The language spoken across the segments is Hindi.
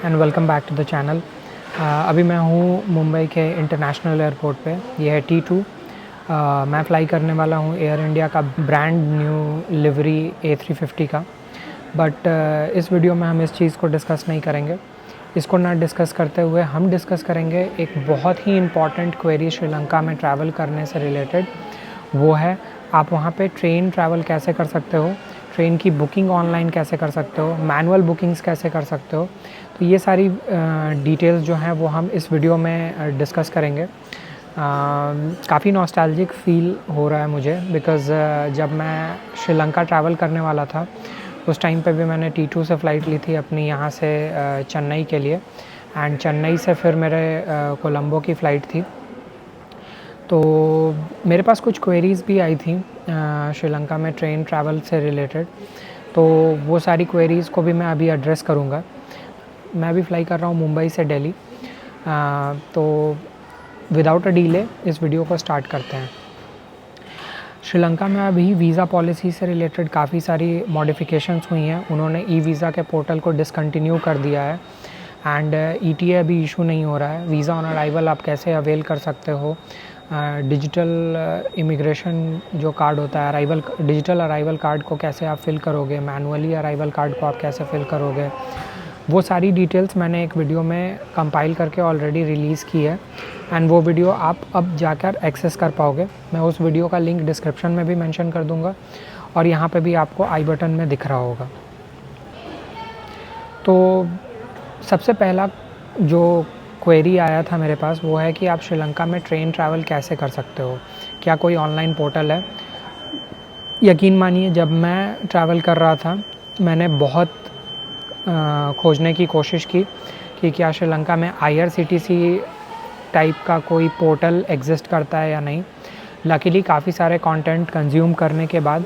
And welcome back to the channel. अभी मैं हूँ मुंबई के इंटरनेशनल एयरपोर्ट पे। ये है T2। मैं फ़्लाई करने वाला हूँ एयर इंडिया का ब्रांड न्यू लिवरी A350 का। बट इस वीडियो में हम इस चीज़ को डिस्कस नहीं करेंगे। इसको ना डिस्कस करते हुए हम डिस्कस करेंगे एक बहुत ही इम्पॉर्टेंट क्वेरी श्रीलंका में ट्रैवल करने से रिलेटेड। वो है आप वहाँ पे ट्रेन ट्रैवल कैसे कर सकते हो, ट्रेन की बुकिंग ऑनलाइन कैसे कर सकते हो, मैनुअल बुकिंग्स कैसे कर सकते हो। तो ये सारी डिटेल्स जो हैं वो हम इस वीडियो में डिस्कस करेंगे। काफ़ी नॉस्टैल्जिक फ़ील हो रहा है मुझे बिकॉज़ जब मैं श्रीलंका ट्रैवल करने वाला था उस टाइम पे भी मैंने T2 से फ़्लाइट ली थी अपनी यहाँ से चेन्नई के लिए। एंड चेन्नई से फिर मेरे कोलंबो की फ़्लाइट थी। तो मेरे पास कुछ क्वेरीज़ भी आई थी श्रीलंका में ट्रेन ट्रैवल से रिलेटेड। तो वो सारी क्वेरीज़ को भी मैं अभी एड्रेस करूँगा। मैं अभी फ़्लाई कर रहा हूँ मुंबई से दिल्ली। तो विदाउट अ डिले इस वीडियो को स्टार्ट करते हैं। श्रीलंका में अभी वीज़ा पॉलिसी से रिलेटेड काफ़ी सारी मॉडिफिकेशंस हुई हैं। उन्होंने ई वीज़ा के पोर्टल को डिसकंटिन्यू कर दिया है एंड ETA अभी इशू नहीं हो रहा है। वीज़ा ऑन अराइवल आप कैसे अवेल कर सकते हो, डिजिटल इमिग्रेशन जो कार्ड होता है अराइवल, डिजिटल अराइवल कार्ड को कैसे आप फिल करोगे, मैनुअली अराइवल कार्ड को आप कैसे फिल करोगे, वो सारी डिटेल्स मैंने एक वीडियो में कंपाइल करके ऑलरेडी रिलीज़ की है। एंड वो वीडियो आप अब जाकर एक्सेस कर पाओगे। मैं उस वीडियो का लिंक डिस्क्रिप्शन में भी मेंशन कर दूंगा और यहाँ पे भी आपको आई बटन में दिख रहा होगा। तो सबसे पहला जो क्वेरी आया था मेरे पास वो है कि आप श्रीलंका में ट्रेन ट्रैवल कैसे कर सकते हो, क्या कोई ऑनलाइन पोर्टल है। यकीन मानिए जब मैं ट्रैवल कर रहा था मैंने बहुत खोजने की कोशिश की कि क्या श्रीलंका में IRCTC टाइप का कोई पोर्टल एग्जिस्ट करता है या नहीं। लकीली काफ़ी सारे कंटेंट कंज्यूम करने के बाद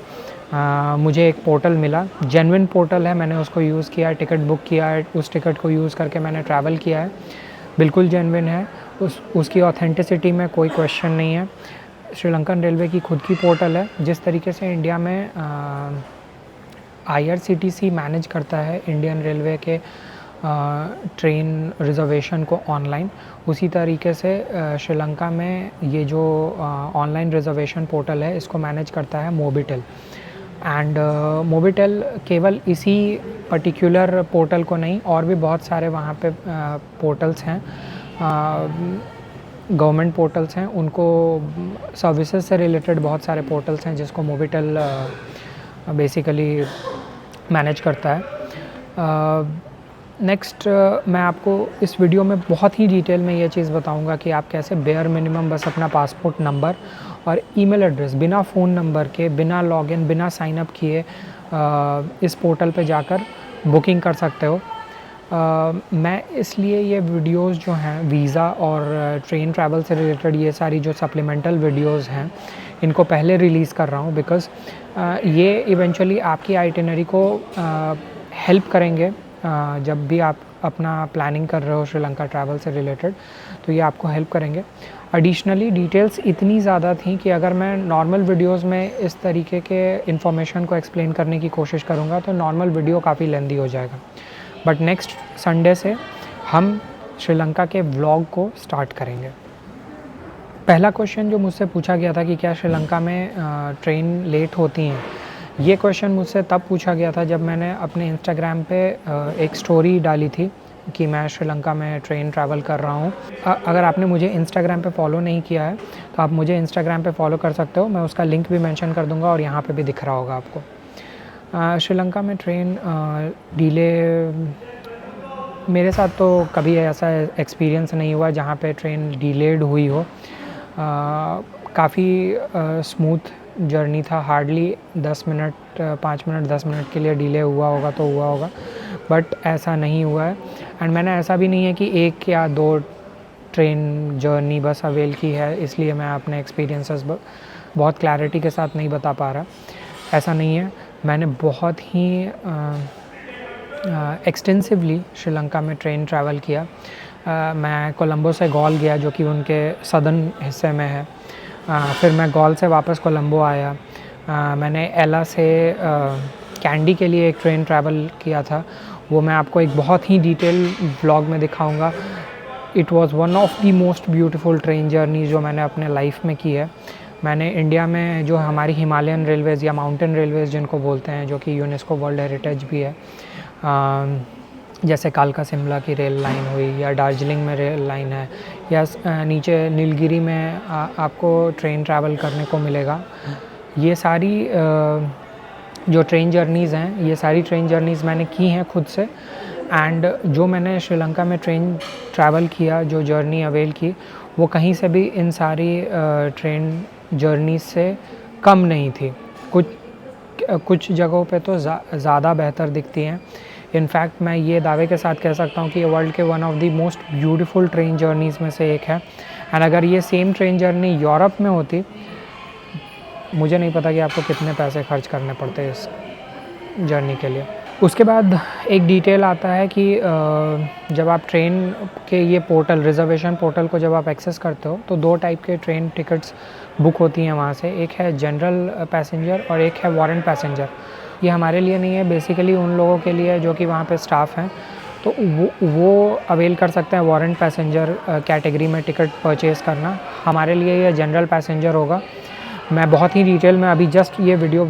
मुझे एक पोर्टल मिला, जेन्युइन पोर्टल है। मैंने उसको यूज़ किया है, टिकट बुक किया है, उस टिकट को यूज़ करके मैंने ट्रैवल किया है। बिल्कुल जेन्युइन है, उसकी ऑथेंटिसिटी में कोई क्वेश्चन नहीं है। श्रीलंकन रेलवे की खुद की पोर्टल है। जिस तरीके से इंडिया में IRCTC मैनेज करता है इंडियन रेलवे के ट्रेन रिज़र्वेशन को ऑनलाइन, उसी तरीके से श्रीलंका में ये जो ऑनलाइन रिज़र्वेशन पोर्टल है इसको मैनेज करता है मोबिटेल। एंड मोबिटेल केवल इसी पर्टिकुलर पोर्टल को नहीं, और भी बहुत सारे वहाँ पे पोर्टल्स हैं, गवर्नमेंट पोर्टल्स हैं, उनको सर्विसेज से रिलेटेड बहुत सारे पोर्टल्स हैं जिसको मोबिटेल बेसिकली मैनेज करता है। नेक्स्ट मैं आपको इस वीडियो में बहुत ही डिटेल में ये चीज़ बताऊंगा कि आप कैसे बेयर मिनिमम बस अपना पासपोर्ट नंबर और ईमेल एड्रेस बिना फ़ोन नंबर के, बिना लॉगिन, बिना साइन अप किए इस पोर्टल पे जाकर बुकिंग कर सकते हो। मैं इसलिए ये वीडियोस जो हैं वीज़ा और ट्रेन ट्रैवल से रिलेटेड, ये सारी जो सप्लीमेंटल वीडियोस हैं इनको पहले रिलीज़ कर रहा हूँ बिकॉज़ ये इवेंचुअली आपकी आइटिनरी को हेल्प करेंगे। जब भी आप अपना प्लानिंग कर रहे हो श्रीलंका ट्रैवल से रिलेटेड तो ये आपको हेल्प करेंगे। एडिशनली डिटेल्स इतनी ज़्यादा थी कि अगर मैं नॉर्मल वीडियोस में इस तरीके के इन्फॉर्मेशन को एक्सप्लेन करने की कोशिश करूँगा तो नॉर्मल वीडियो काफ़ी लेंदी हो जाएगा। बट नेक्स्ट संडे से हम श्रीलंका के व्लॉग को स्टार्ट करेंगे। पहला क्वेश्चन जो मुझसे पूछा गया था कि क्या श्रीलंका में ट्रेन लेट होती हैं, ये क्वेश्चन मुझसे तब पूछा गया था जब मैंने अपने इंस्टाग्राम पे एक स्टोरी डाली थी कि मैं श्रीलंका में ट्रेन ट्रैवल कर रहा हूँ। अगर आपने मुझे इंस्टाग्राम पे फॉलो नहीं किया है तो आप मुझे इंस्टाग्राम पे फॉलो कर सकते हो। मैं उसका लिंक भी मेंशन कर दूँगा और यहाँ पे भी दिख रहा होगा आपको। श्रीलंका में ट्रेन डिले मेरे साथ तो कभी ऐसा एक्सपीरियंस नहीं हुआ जहाँ पे ट्रेन डिलेड हुई हो। काफ़ी स्मूथ जर्नी था। हार्डली 10 मिनट, 5 मिनट 10 मिनट के लिए डिले हुआ होगा तो हुआ होगा, बट ऐसा नहीं हुआ है। एंड मैंने ऐसा भी नहीं है कि 1 या 2 ट्रेन जर्नी बस अवेल की है इसलिए मैं अपने एक्सपीरियंसेस बहुत क्लैरिटी के साथ नहीं बता पा रहा। ऐसा नहीं है, मैंने बहुत ही एक्सटेंसिवली श्रीलंका में ट्रेन ट्रैवल किया। मैं कोलंबो से गॉल गया जो कि उनके सदर्न हिस्से में है। फिर मैं गॉल से वापस कोलंबो आया। मैंने एला से कैंडी के लिए एक ट्रेन ट्रैवल किया था। वो मैं आपको एक बहुत ही डिटेल व्लॉग में दिखाऊंगा। It was one of the most beautiful train journey जो मैंने अपने लाइफ में की है। मैंने इंडिया में जो हमारी हिमालयन रेलवेज़ या माउंटेन रेलवेज़ जिनको बोलते हैं, जो कि यूनेस्को वर्ल्ड हेरिटेज भी है, जैसे कालका शिमला की रेल लाइन हुई, या दार्जिलिंग में रेल लाइन है, या नीचे नीलगिरी में आपको ट्रेन ट्रैवल करने को मिलेगा। ये सारी जो ट्रेन जर्नीज़ हैं, ये सारी ट्रेन जर्नीज़ मैंने की हैं खुद से। एंड जो मैंने श्रीलंका में ट्रेन ट्रैवल किया, जो जर्नी अवेल की, वो कहीं से भी इन सारी ट्रेन जर्नी से कम नहीं थी। कुछ जगहों पे तो ज़्यादा बेहतर दिखती हैं। इनफैक्ट मैं ये दावे के साथ कह सकता हूँ कि ये वर्ल्ड के one of the most beautiful train journeys में से एक है। एंड अगर ये सेम ट्रेन जर्नी यूरोप में होती, मुझे नहीं पता कि आपको कितने पैसे खर्च करने पड़ते इस जर्नी के लिए। उसके बाद एक डिटेल आता है कि जब आप ट्रेन के ये पोर्टल, रिज़र्वेशन पोर्टल को जब आप एक्सेस करते हो, तो 2 टाइप के ट्रेन टिकट्स बुक होती हैं वहाँ से। एक है जनरल पैसेंजर और एक है वारंट पैसेंजर। ये हमारे लिए नहीं है, बेसिकली उन लोगों के लिए जो कि वहाँ पे स्टाफ हैं, तो वो अवेल कर सकते हैं वारंट पैसेंजर कैटेगरी में टिकट परचेज़ करना। हमारे लिए ये जनरल पैसेंजर होगा। मैं बहुत ही डिटेल में अभी जस्ट ये वीडियो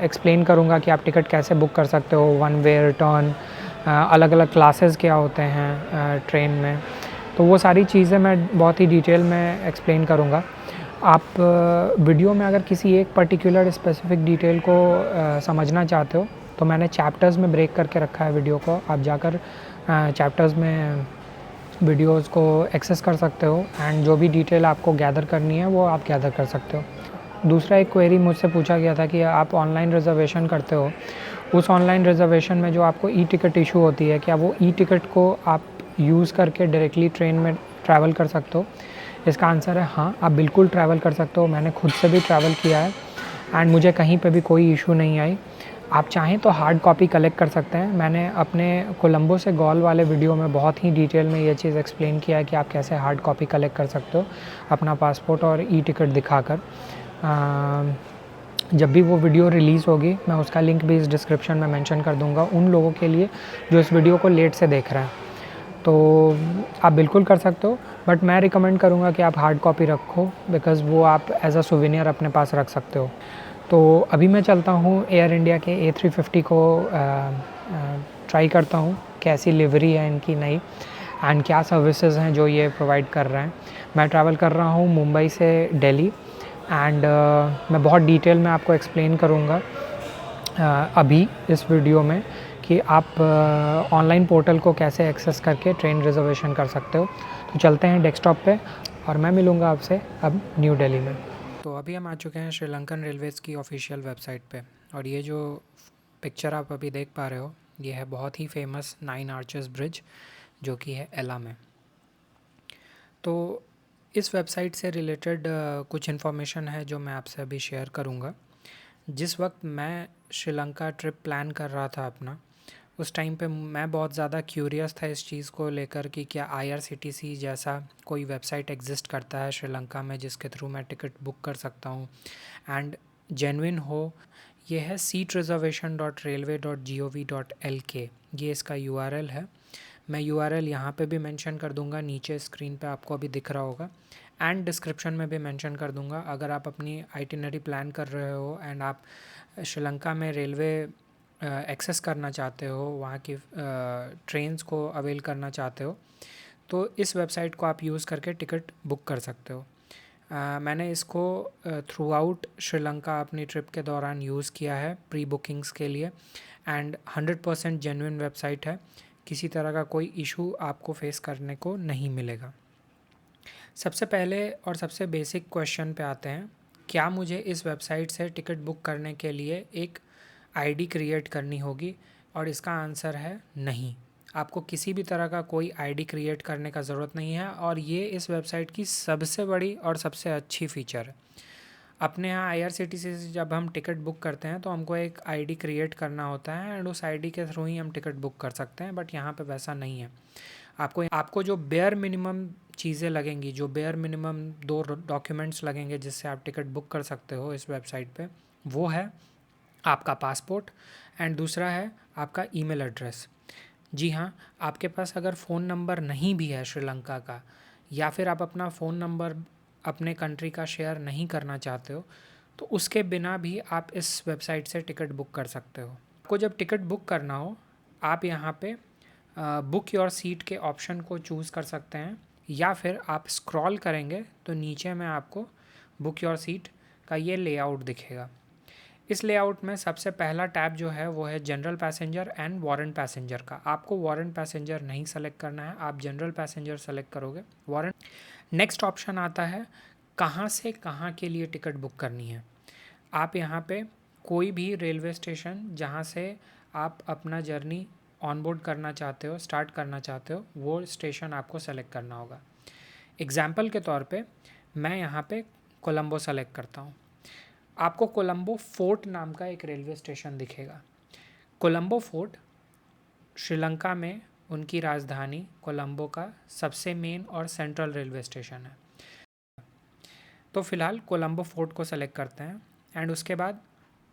एक्सप्लेन करूँगा कि आप टिकट कैसे बुक कर सकते हो, वन वे रिटर्न, अलग अलग क्लासेस क्या होते हैं ट्रेन में। तो वो सारी चीज़ें मैं बहुत ही डिटेल में एक्सप्लेन करूँगा। आप वीडियो में अगर किसी एक पर्टिकुलर स्पेसिफिक डिटेल को समझना चाहते हो, तो मैंने चैप्टर्स में ब्रेक करके रखा है वीडियो को। आप जाकर चैप्टर्स में वीडियोज़ को एक्सेस कर सकते हो, एंड जो भी डिटेल आपको गैदर करनी है वो आप गैदर कर सकते हो। दूसरा एक क्वेरी मुझसे पूछा गया था कि आप ऑनलाइन रिज़र्वेशन करते हो, उस ऑनलाइन रिज़र्वेशन में जो आपको ई टिकट इशू होती है, क्या वो ई टिकट को आप यूज़ करके डायरेक्टली ट्रेन में ट्रैवल कर सकते हो? इसका आंसर है हाँ, आप बिल्कुल ट्रैवल कर सकते हो। मैंने खुद से भी ट्रैवल किया है एंड मुझे कहीं पे भी कोई इशू नहीं आई। आप चाहें तो हार्ड कॉपी कलेक्ट कर सकते हैं। मैंने अपने कोलंबो से गॉल वाले वीडियो में बहुत ही डिटेल में ये चीज़ एक्सप्लेन किया है कि आप कैसे हार्ड कॉपी कलेक्ट कर सकते हो अपना पासपोर्ट और ई टिकट दिखाकर। जब भी वो वीडियो रिलीज़ होगी, मैं उसका लिंक भी इस डिस्क्रिप्शन में मेंशन कर दूंगा उन लोगों के लिए जो इस वीडियो को लेट से देख रहे हैं। तो आप बिल्कुल कर सकते हो, बट मैं रिकमेंड करूँगा कि आप हार्ड कॉपी रखो, बिकॉज़ वो आप एज अ सोवेनियर अपने पास रख सकते हो। तो अभी मैं चलता हूँ एयर इंडिया के A350 को ट्राई करता हूँ कैसी लिवरी है इनकी नई, एंड क्या सर्विसेज हैं जो ये प्रोवाइड कर रहे हैं। मैं ट्रैवल कर रहा हूँ मुंबई से दिल्ली, एंड मैं बहुत डिटेल में आपको एक्सप्लेन करूँगा अभी इस वीडियो में कि आप ऑनलाइन पोर्टल को कैसे एक्सेस करके ट्रेन रिज़र्वेशन कर सकते हो। तो चलते हैं डेस्कटॉप पे और मैं मिलूँगा आपसे अब न्यू दिल्ली में। तो अभी हम आ चुके हैं श्रीलंकन रेलवेज़ की ऑफिशियल वेबसाइट पे, और ये जो पिक्चर आप अभी देख पा रहे हो, ये है बहुत ही फेमस 9 आर्चेस ब्रिज जो कि है एला में। तो इस वेबसाइट से रिलेटेड कुछ इन्फॉर्मेशन है जो मैं आपसे अभी शेयर करूँगा। जिस वक्त मैं श्रीलंका ट्रिप प्लान कर रहा था अपना, उस टाइम पे मैं बहुत ज़्यादा क्यूरियस था इस चीज़ को लेकर कि क्या IRCTC जैसा कोई वेबसाइट एग्जिस्ट करता है श्रीलंका में जिसके थ्रू मैं टिकट बुक कर सकता हूँ एंड जेन्युइन हो। ये है seatraservation.railway.gov.lk, ये इसका URL है। मैं URL यहाँ पे भी मेंशन कर दूँगा, नीचे स्क्रीन पे आपको अभी दिख रहा होगा, एंड डिस्क्रिप्शन में भी मेंशन कर दूँगा। अगर आप अपनी आइटिनरी प्लान कर रहे हो एंड आप श्रीलंका में रेलवे एक्सेस करना चाहते हो, वहाँ की ट्रेन्स को अवेल करना चाहते हो, तो इस वेबसाइट को आप यूज़ करके टिकट बुक कर सकते हो। मैंने इसको थ्रू आउट श्रीलंका अपनी ट्रिप के दौरान यूज़ किया है प्री बुकिंग्स के लिए, एंड 100% जेन्युइन वेबसाइट है। किसी तरह का कोई इशू आपको फेस करने को नहीं मिलेगा। सबसे पहले और सबसे बेसिक क्वेश्चन पे आते हैं, क्या मुझे इस वेबसाइट से टिकट बुक करने के लिए एक आईडी क्रिएट करनी होगी? और इसका आंसर है नहीं, आपको किसी भी तरह का कोई आईडी क्रिएट करने का ज़रूरत नहीं है, और ये इस वेबसाइट की सबसे बड़ी और सबसे अच्छी फ़ीचर है। अपने यहाँ IRCTC से जब हम टिकट बुक करते हैं तो हमको एक आईडी क्रिएट करना होता है, एंड उस आईडी के थ्रू ही हम टिकट बुक कर सकते हैं, बट यहाँ पे वैसा नहीं है। आपको जो बेयर मिनिमम चीज़ें लगेंगी, जो बेयर मिनिमम 2 डॉक्यूमेंट्स लगेंगे जिससे आप टिकट बुक कर सकते हो इस वेबसाइट पे, वो है आपका पासपोर्ट एंड दूसरा है आपका ईमेल एड्रेस। जी हाँ, आपके पास अगर फ़ोन नंबर नहीं भी है श्रीलंका का, या फिर आप अपना फ़ोन नंबर अपने कंट्री का शेयर नहीं करना चाहते हो, तो उसके बिना भी आप इस वेबसाइट से टिकट बुक कर सकते हो। आपको जब टिकट बुक करना हो, आप यहाँ पे बुक योर सीट के ऑप्शन को चूज़ कर सकते हैं, या फिर आप स्क्रॉल करेंगे तो नीचे में आपको बुक योर सीट का ये लेआउट दिखेगा। इस लेआउट में सबसे पहला टैब जो है वो है general passenger and warrant passenger का। आपको वारंट पैसेंजर नहीं सेलेक्ट करना है, आप जनरल पैसेंजर सेलेक्ट करोगे। वारंट नेक्स्ट ऑप्शन आता है कहाँ से कहाँ के लिए टिकट बुक करनी है। आप यहाँ पे कोई भी रेलवे स्टेशन जहाँ से आप अपना जर्नी ऑनबोर्ड करना चाहते हो, स्टार्ट करना चाहते हो, वो स्टेशन आपको सेलेक्ट करना होगा। एग्जाम्पल के तौर पे मैं यहाँ पे कोलंबो सेलेक्ट करता हूँ। आपको कोलंबो फोर्ट नाम का एक रेलवे स्टेशन दिखेगा। कोलंबो फोर्ट श्रीलंका में उनकी राजधानी कोलंबो का सबसे मेन और सेंट्रल रेलवे स्टेशन है। तो फ़िलहाल कोलंबो फोर्ट को सेलेक्ट करते हैं एंड उसके बाद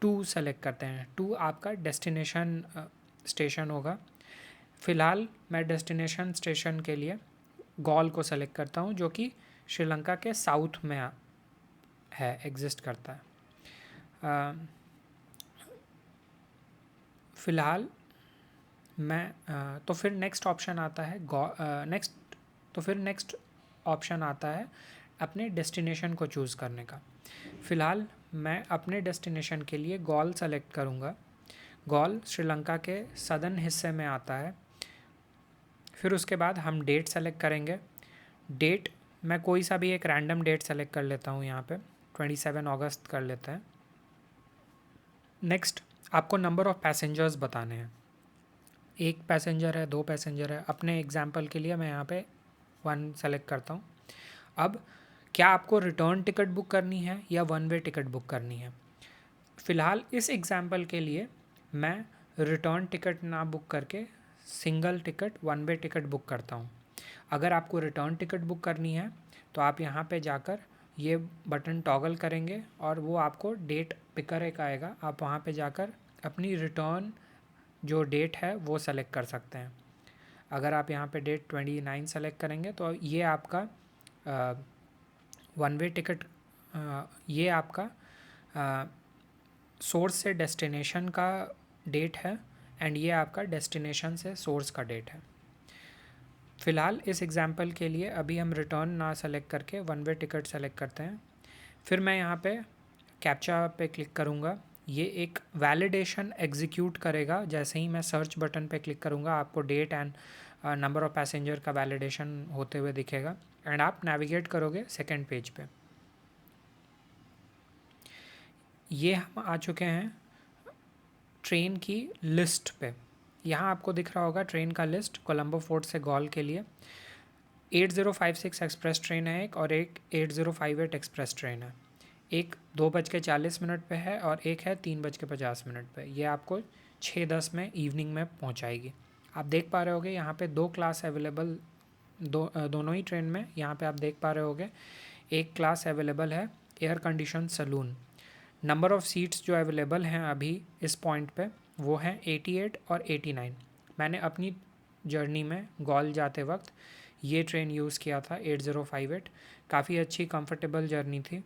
टू सेलेक्ट करते हैं। टू आपका डेस्टिनेशन स्टेशन होगा। फ़िलहाल मैं डेस्टिनेशन स्टेशन के लिए गॉल को सेलेक्ट करता हूँ, जो कि श्रीलंका के साउथ में है, एग्जिस्ट करता है। फ़िलहाल मैं तो फिर नेक्स्ट ऑप्शन आता है नेक्स्ट ऑप्शन आता है अपने डेस्टिनेशन को चूज़ करने का। फ़िलहाल मैं अपने डेस्टिनेशन के लिए गॉल सेलेक्ट करूँगा। गॉल श्रीलंका के सदर्न हिस्से में आता है। फिर उसके बाद हम डेट सेलेक्ट करेंगे। डेट मैं कोई सा भी एक रैंडम डेट सेलेक्ट कर लेता हूँ, यहाँ पे 27 अगस्त कर लेते हैं। नेक्स्ट आपको नंबर ऑफ़ पैसेंजर्स बताने हैं। एक पैसेंजर है, दो पैसेंजर है। अपने एग्जांपल के लिए मैं यहाँ पे 1 सेलेक्ट करता हूँ। अब क्या आपको रिटर्न टिकट बुक करनी है या वन वे टिकट बुक करनी है? फ़िलहाल इस एग्जांपल के लिए मैं रिटर्न टिकट ना बुक करके single ticket one way ticket book करता हूँ। अगर आपको रिटर्न टिकट बुक करनी है तो आप यहाँ पे जाकर ये बटन टॉगल करेंगे और वो आपको डेट पिकर एक आएगा। आप वहाँ पे जाकर अपनी रिटर्न जो डेट है वो सेलेक्ट कर सकते हैं। अगर आप यहाँ पे डेट 29 सेलेक्ट करेंगे तो ये आपका वन वे टिकट, ये आपका सोर्स से डेस्टिनेशन का डेट है एंड ये आपका डेस्टिनेशन से सोर्स का डेट है। फ़िलहाल इस एग्जांपल के लिए अभी हम रिटर्न ना सेलेक्ट करके वन वे टिकट सेलेक्ट करते हैं। फिर मैं यहाँ पे कैप्चा पे क्लिक करूँगा। ये एक वैलिडेशन एग्जीक्यूट करेगा। जैसे ही मैं सर्च बटन पे क्लिक करूँगा आपको date and number of passenger का वैलिडेशन होते हुए दिखेगा एंड आप नेविगेट करोगे सेकेंड पेज पे। ये हम आ चुके हैं ट्रेन की लिस्ट पे। यहाँ आपको दिख रहा होगा ट्रेन का लिस्ट। कोलंबो फोर्ट से गॉल के लिए 8056 एक्सप्रेस ट्रेन है एक, और एक 8058 एक्सप्रेस ट्रेन है। एक 2:40 पे है और एक है 3:50 पे। ये आपको 6:10 में इवनिंग में पहुंचाएगी। आप देख पा रहे होगे यहाँ पे 2 क्लास अवेलेबल, दोनों ही ट्रेन में यहाँ पे आप देख पा रहे होगे एक क्लास अवेलेबल है air condition saloon. Number of seats जो अवेलेबल हैं अभी इस पॉइंट पे वो हैं 88 और 89। मैंने अपनी जर्नी में गॉल जाते वक्त ये ट्रेन यूज़ किया था 8058। काफ़ी अच्छी कंफर्टेबल जर्नी थी।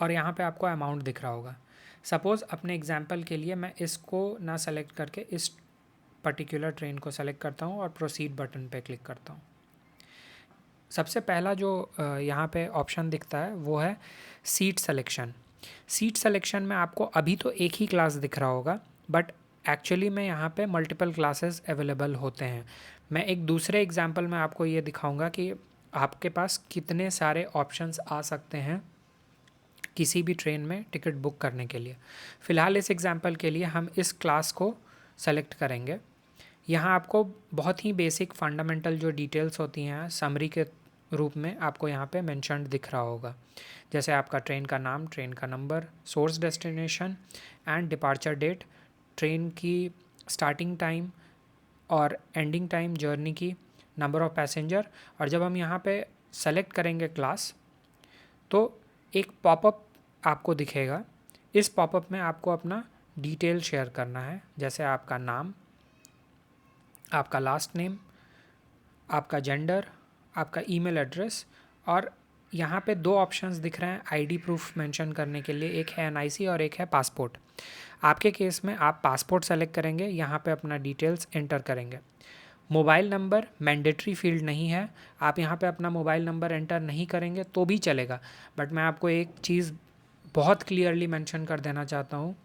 और यहाँ पे आपको अमाउंट दिख रहा होगा। सपोज़ अपने एग्जांपल के लिए मैं इसको ना सेलेक्ट करके इस पर्टिकुलर ट्रेन को सेलेक्ट करता हूँ और प्रोसीड बटन पे क्लिक करता हूँ। सबसे पहला जो यहाँ पे ऑप्शन दिखता है वो है सीट सिलेक्शन। सीट सिलेक्शन में आपको अभी तो एक ही क्लास दिख रहा होगा, बट एक्चुअली में यहाँ पे मल्टीपल क्लासेस अवेलेबल होते हैं। मैं एक दूसरे एग्जांपल में आपको ये दिखाऊंगा कि आपके पास कितने सारे ऑप्शंस आ सकते हैं किसी भी ट्रेन में टिकट बुक करने के लिए। फ़िलहाल इस एग्जांपल के लिए हम इस क्लास को सेलेक्ट करेंगे। यहाँ आपको बहुत ही बेसिक फंडामेंटल जो डिटेल्स होती हैं समरी के रूप में आपको यहाँ पे मेंशन्ड दिख रहा होगा, जैसे आपका ट्रेन का नाम, ट्रेन का number, source destination and departure date, train की स्टार्टिंग टाइम और एंडिंग टाइम जर्नी की, नंबर ऑफ़ पैसेंजर। और जब हम यहाँ पे सेलेक्ट करेंगे क्लास तो एक पॉपअप आपको दिखेगा इस पॉपअप में आपको अपना डिटेल शेयर करना है, जैसे आपका नाम, आपका लास्ट नेम, आपका जेंडर, आपका ईमेल एड्रेस, और यहाँ पे दो ऑप्शंस दिख रहे हैं आईडी प्रूफ मेंशन करने के लिए, एक है एनआईसी और एक है पासपोर्ट। आपके केस में आप पासपोर्ट सेलेक्ट करेंगे, यहाँ पे अपना डिटेल्स एंटर करेंगे। मोबाइल नंबर मैंडेटरी फील्ड नहीं है, आप यहाँ पे अपना मोबाइल नंबर एंटर नहीं करेंगे तो भी चलेगा, बट मैं आपको एक चीज़ बहुत क्लियरली मेंशन कर देना चाहता हूँ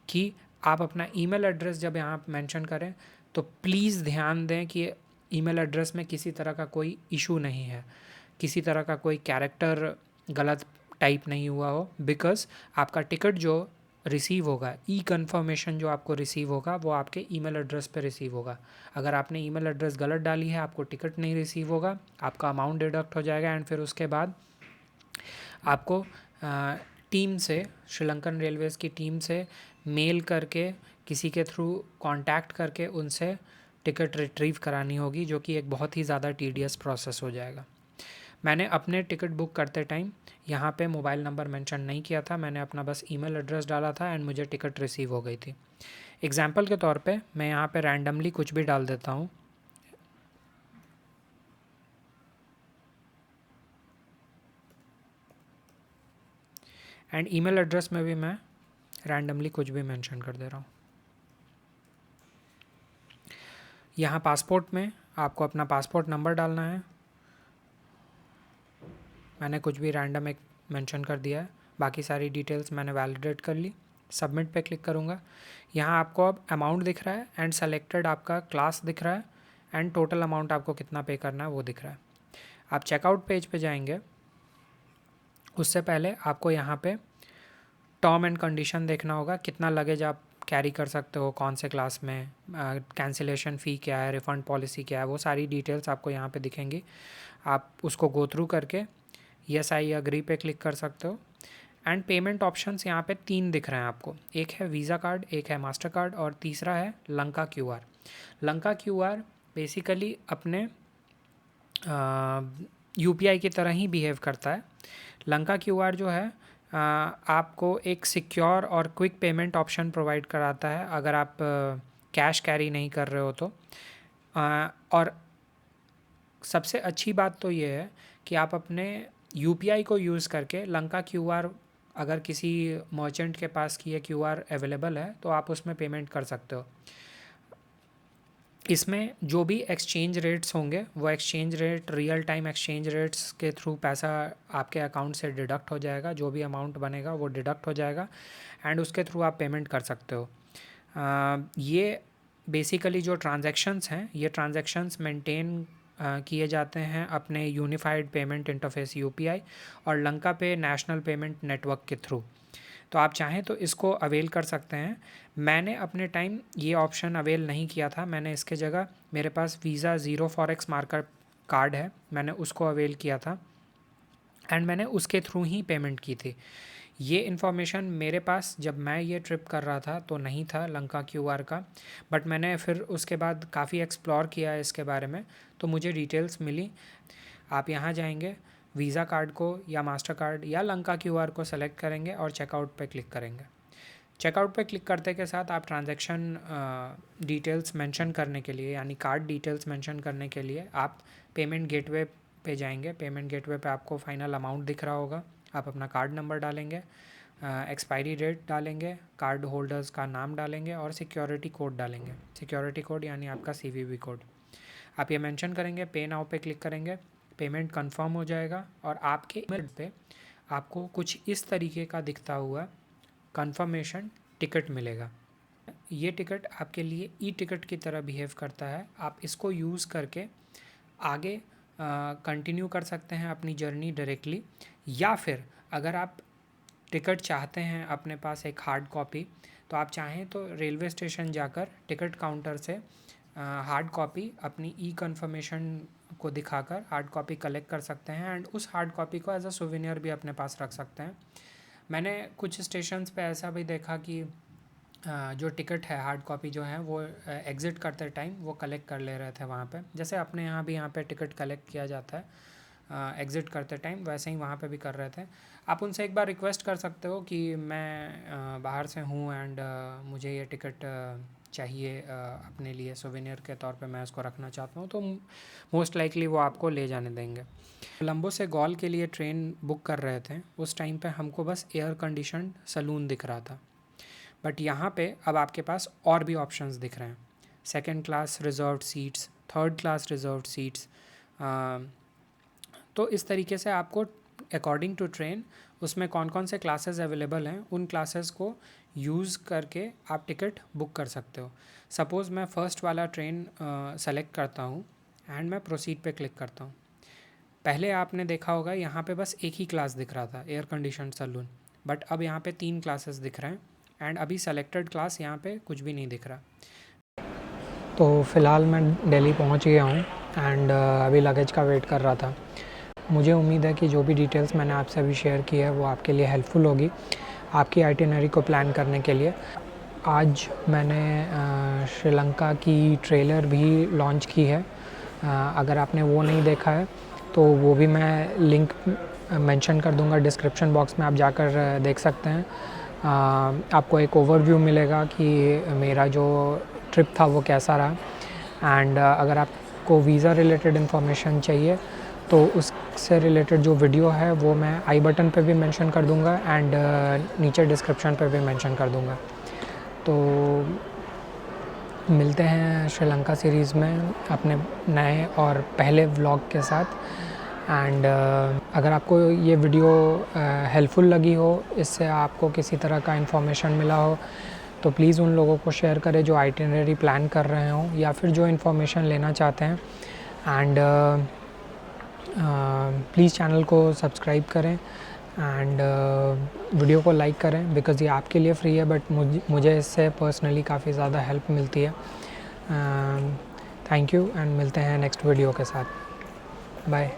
कि आप अपना ईमेल एड्रेस जब यहाँ मेंशन करें तो प्लीज़ ध्यान दें कि ईमेल एड्रेस में किसी तरह का कोई इशू नहीं है, किसी तरह का कोई कैरेक्टर गलत टाइप नहीं हुआ हो, बिकॉज़ आपका टिकट जो रिसीव होगा, ई कन्फर्मेशन जो आपको रिसीव होगा वो आपके ईमेल एड्रेस पे रिसीव होगा। अगर आपने ईमेल एड्रेस गलत डाली है, आपको टिकट नहीं रिसीव होगा, आपका अमाउंट डिडक्ट हो जाएगा, एंड फिर उसके बाद आपको टीम से, श्रीलंकन रेलवेज़ की टीम से मेल करके, किसी के थ्रू कांटेक्ट करके उनसे टिकट रिट्रीव करानी होगी, जो कि एक बहुत ही ज़्यादा टीडियस प्रोसेस हो जाएगा। मैंने अपने टिकट बुक करते टाइम यहाँ पे मोबाइल नंबर मेंशन नहीं किया था, मैंने अपना बस ईमेल एड्रेस डाला था एंड मुझे टिकट रिसीव हो गई थी। एग्जाम्पल के तौर पे मैं यहाँ पे रैंडमली कुछ भी डाल देता हूँ, एंड ईमेल एड्रेस में भी मैं रैंडमली कुछ भी मेंशन कर दे रहा हूँ। यहाँ पासपोर्ट में आपको अपना पासपोर्ट नंबर डालना है, मैंने कुछ भी रैंडम एक मेंशन कर दिया है, बाकी सारी डिटेल्स मैंने वैलिडेट कर ली। सबमिट पे क्लिक करूँगा, यहाँ आपको अब अमाउंट दिख रहा है एंड सेलेक्टेड आपका क्लास दिख रहा है एंड टोटल अमाउंट आपको कितना पे करना है वो दिख रहा है। आप चेकआउट पेज पे जाएंगे, उससे पहले आपको यहाँ पे टर्म एंड कंडीशन देखना होगा, कितना लगेज आप कैरी कर सकते हो, कौन से क्लास में, कैंसिलेशन फ़ी क्या है, रिफ़ंड पॉलिसी क्या है, वो सारी डिटेल्स आपको यहाँ पे दिखेंगी। आप उसको गो थ्रू करके यस आई अग्री पे क्लिक कर सकते हो। एंड पेमेंट ऑप्शंस यहाँ पे 3 दिख रहे हैं आपको, एक है वीज़ा कार्ड, एक है मास्टर कार्ड और तीसरा है Lanka QR. Lanka QR basically अपने यूपीआई की तरह ही बिहेव करता है। लंका क्यूआर जो है आपको एक सिक्योर और क्विक पेमेंट ऑप्शन प्रोवाइड कराता है अगर आप कैश कैरी नहीं कर रहे हो तो। और सबसे अच्छी बात तो ये है कि आप अपने यूपीआई को यूज़ करके लंका क्यूआर, अगर किसी मर्चेंट के पास की ये क्यूआर अवेलेबल है तो आप उसमें पेमेंट कर सकते हो। इसमें जो भी एक्सचेंज रेट्स होंगे वो exchange rate, real time exchange rates के थ्रू पैसा आपके अकाउंट से डिडक्ट हो जाएगा, जो भी अमाउंट बनेगा वो डिडक्ट हो जाएगा एंड उसके थ्रू आप पेमेंट कर सकते हो। ये बेसिकली जो ट्रांजैक्शंस हैं, ये ट्रांजैक्शंस मेंटेन किए जाते हैं अपने यूनिफाइड पेमेंट इंटरफेस यूपीआई और लंका पे नेशनल पेमेंट नेटवर्क के थ्रू। तो आप चाहें तो इसको अवेल कर सकते हैं। मैंने अपने टाइम ये ऑप्शन अवेल नहीं किया था, मैंने इसके जगह, मेरे पास Visa zero forex marker card है, मैंने उसको अवेल किया था एंड मैंने उसके थ्रू ही पेमेंट की थी। ये इन्फॉर्मेशन मेरे पास जब मैं ये ट्रिप कर रहा था तो नहीं था लंका क्यूआर का, बट मैंने फिर उसके बाद काफ़ी एक्सप्लोर किया इसके बारे में तो मुझे डिटेल्स मिली। आप यहाँ जाएंगे, वीज़ा कार्ड को या मास्टर कार्ड या लंका क्यूआर को सेलेक्ट करेंगे और चेकआउट पे क्लिक करेंगे। चेकआउट पे क्लिक करते के साथ आप ट्रांजैक्शन डिटेल्स मेंशन करने के लिए, यानी कार्ड डिटेल्स मेंशन करने के लिए आप पेमेंट गेटवे पे जाएंगे। पेमेंट गेटवे पे आपको फाइनल अमाउंट दिख रहा होगा, आप अपना कार्ड नंबर डालेंगे, एक्सपायरी डेट डालेंगे, कार्ड होल्डर्स का नाम डालेंगे और सिक्योरिटी कोड डालेंगे। सिक्योरिटी कोड यानी आपका सीवीवी कोड आप ये मेंशन करेंगे। पे नाउ पे क्लिक करेंगे, पेमेंट कंफर्म हो जाएगा और आपके ईमेल पे आपको कुछ इस तरीके का दिखता हुआ कंफर्मेशन टिकट मिलेगा। ये टिकट आपके लिए ई टिकट की तरह बिहेव करता है, आप इसको यूज़ करके आगे कंटिन्यू कर सकते हैं अपनी जर्नी डायरेक्टली, या फिर अगर आप टिकट चाहते हैं अपने पास एक हार्ड कॉपी तो आप चाहें तो रेलवे स्टेशन जाकर टिकट काउंटर से हार्ड कॉपी अपनी ई कन्फर्मेशन को दिखाकर हार्ड कॉपी कलेक्ट कर सकते हैं एंड उस हार्ड कॉपी को एज अ सोवेनियर भी अपने पास रख सकते हैं। मैंने कुछ स्टेशंस पे ऐसा भी देखा कि जो टिकट है हार्ड कॉपी जो है वो एग्ज़िट करते टाइम वो कलेक्ट कर ले रहे थे वहाँ पे, जैसे अपने यहाँ भी यहाँ पे टिकट कलेक्ट किया जाता है। एग्ज़िट करते टाइम वैसे ही वहाँ पे भी कर रहे थे। आप उनसे एक बार रिक्वेस्ट कर सकते हो कि मैं बाहर से हूँ एंड मुझे ये टिकट चाहिए अपने लिए सोवेनियर के तौर पे मैं इसको रखना चाहता हूँ, तो मोस्ट लाइकली वो आपको ले जाने देंगे। कोलंबो से गॉल के लिए ट्रेन बुक कर रहे थे, उस टाइम पे हमको बस एयर कंडीशन्ड सलून दिख रहा था, बट यहाँ पे अब आपके पास और भी ऑप्शंस दिख रहे हैं। Second class reserved seats, third class reserved seats, तो इस तरीके से आपको अकॉर्डिंग टू ट्रेन उसमें कौन कौन से क्लासेस अवेलेबल हैं उन क्लासेस को यूज़ करके आप टिकट बुक कर सकते हो। सपोज़ मैं फ़र्स्ट वाला ट्रेन सेलेक्ट करता हूँ एंड मैं प्रोसीड पे क्लिक करता हूँ। पहले आपने देखा होगा यहाँ पे बस एक ही क्लास दिख रहा था, एयर कंडीशन्ड सलून, बट अब यहाँ पे 3 क्लासेस दिख रहे हैं एंड अभी सेलेक्टेड क्लास यहाँ पे कुछ भी नहीं दिख रहा। तो फ़िलहाल मैं दिल्ली पहुँच गया हूँ एंड अभी लगेज का वेट कर रहा था। मुझे उम्मीद है कि जो भी डिटेल्स मैंने आपसे अभी शेयर की है वो आपके लिए हेल्पफुल होगी आपकी आइटिनरी को प्लान करने के लिए। आज मैंने श्रीलंका की ट्रेलर भी लॉन्च की है, अगर आपने वो नहीं देखा है तो वो भी मैं लिंक मेंशन कर दूंगा डिस्क्रिप्शन बॉक्स में, आप जाकर देख सकते हैं। आपको एक ओवरव्यू मिलेगा कि मेरा जो ट्रिप था वो कैसा रहा एंड अगर आपको वीज़ा रिलेटेड इन्फॉर्मेशन चाहिए तो उससे रिलेटेड जो वीडियो है वो मैं आई बटन पे भी मेंशन कर दूंगा एंड नीचे डिस्क्रिप्शन पे भी मेंशन कर दूंगा। तो मिलते हैं श्रीलंका सीरीज़ में अपने नए और पहले व्लॉग के साथ एंड अगर आपको ये वीडियो हेल्पफुल लगी हो, इससे आपको किसी तरह का इन्फॉर्मेशन मिला हो, तो प्लीज़ उन लोगों को शेयर करें जो आइटिनरी प्लान कर रहे हों या फिर जो इन्फॉर्मेशन लेना चाहते हैं एंड प्लीज़ चैनल को सब्सक्राइब करें एंड वीडियो को लाइक करें बिकॉज़ ये आपके लिए फ्री है बट मुझे इससे पर्सनली काफ़ी ज़्यादा हेल्प मिलती है। थैंक यू एंड मिलते हैं नेक्स्ट वीडियो के साथ। बाय।